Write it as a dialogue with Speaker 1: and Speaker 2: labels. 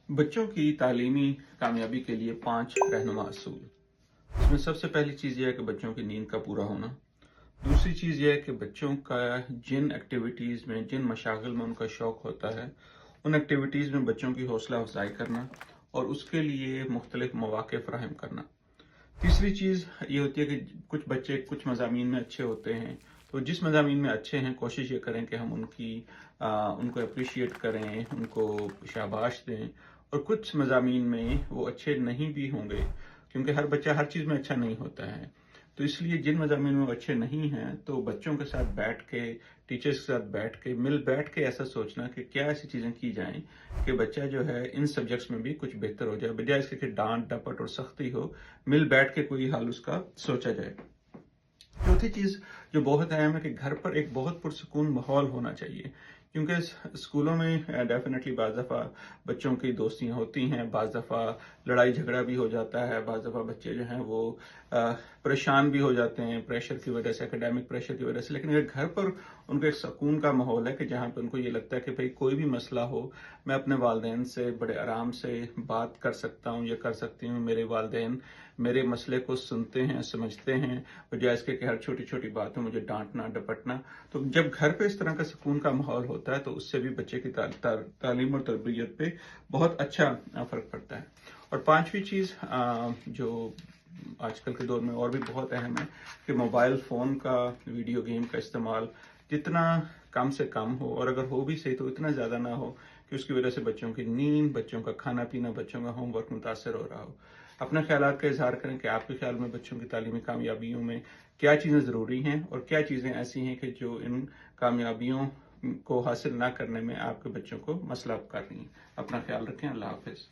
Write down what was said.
Speaker 1: बच्चों की तालीमी कामयाबी के लिए 5 रहनुमा असूल। इसमें सबसे पहली चीज़ ये है कि बच्चों की नींद का पूरा होना। दूसरी चीज़ ये है कि बच्चों का जिन एक्टिविटीज़ में, जिन मशागिल में उनका शौक़ होता है, उन एक्टिविटीज़ में बच्चों की हौसला अफजाई करना और उसके लिए मुख्तलिफ मौक़े फ़राहम करना। तीसरी चीज़ ये होती है कि कुछ बच्चे कुछ मज़ामीन में अच्छे होते हैं, तो जिस मज़ामीन में अच्छे हैं कोशिश ये करें कि हम उनको अप्रिशिएट करें, उनको शाबाश दें। और कुछ मज़ामीन में वो अच्छे नहीं भी होंगे, क्योंकि हर बच्चा हर चीज़ में अच्छा नहीं होता है। तो इसलिए जिन मज़ामीन में वो अच्छे नहीं हैं, तो बच्चों के साथ बैठ के, टीचर्स के साथ बैठ के ऐसा सोचना कि क्या ऐसी चीज़ें की जाएँ कि बच्चा जो है इन सब्जेक्ट्स में भी कुछ बेहतर हो जाए, बजाय इसके कि डांट डपट और सख्ती हो। मिल बैठ के कोई हल उसका सोचा जाए। चौथी चीज़ जो बहुत अहम है कि घर पर एक बहुत पुरसुकून माहौल होना चाहिए, क्योंकि स्कूलों में डेफिनेटली बाज़ दफ़ा बच्चों की दोस्तियां होती हैं, बाज़ दफ़ा लड़ाई झगड़ा भी हो जाता है, बाज़ दफ़ा बच्चे जो हैं वो परेशान भी हो जाते हैं प्रेशर की वजह से, एकेडमिक प्रेशर की वजह से। लेकिन अगर घर पर उनको एक सुकून का माहौल है कि जहाँ पे उनको ये लगता है कि भाई कोई भी मसला हो, मैं अपने वालिदैन से बड़े आराम से बात कर सकता हूँ या कर सकती हूँ, मेरे वालिदैन मेरे मसले को सुनते हैं, समझते हैं, बजाय इसके कि हर छोटी छोटी बात में मुझे डांटना डपटना। तो जब घर पे इस तरह का सुकून का माहौल होता है, तो उससे भी बच्चे की तालीम और तरबियत पे बहुत अच्छा फ़र्क पड़ता है। और पांचवी चीज़ जो आजकल के दौर में और भी बहुत अहम है कि मोबाइल फ़ोन का, वीडियो गेम का इस्तेमाल जितना कम से कम हो, और अगर हो भी सही तो इतना ज़्यादा ना हो कि उसकी वजह से बच्चों की नींद, बच्चों का खाना पीना, बच्चों का होमवर्क मुतासर हो रहा हो। अपने ख्यालात का इज़हार करें कि आपके ख्याल में बच्चों की तालीमी कामयाबियों में क्या चीज़ें ज़रूरी हैं और क्या चीज़ें ऐसी हैं कि जो इन कामयाबियों को हासिल ना करने में आपके बच्चों को मसला कर रही हैं। अपना ख्याल रखें। अल्लाह हाफ़िज़।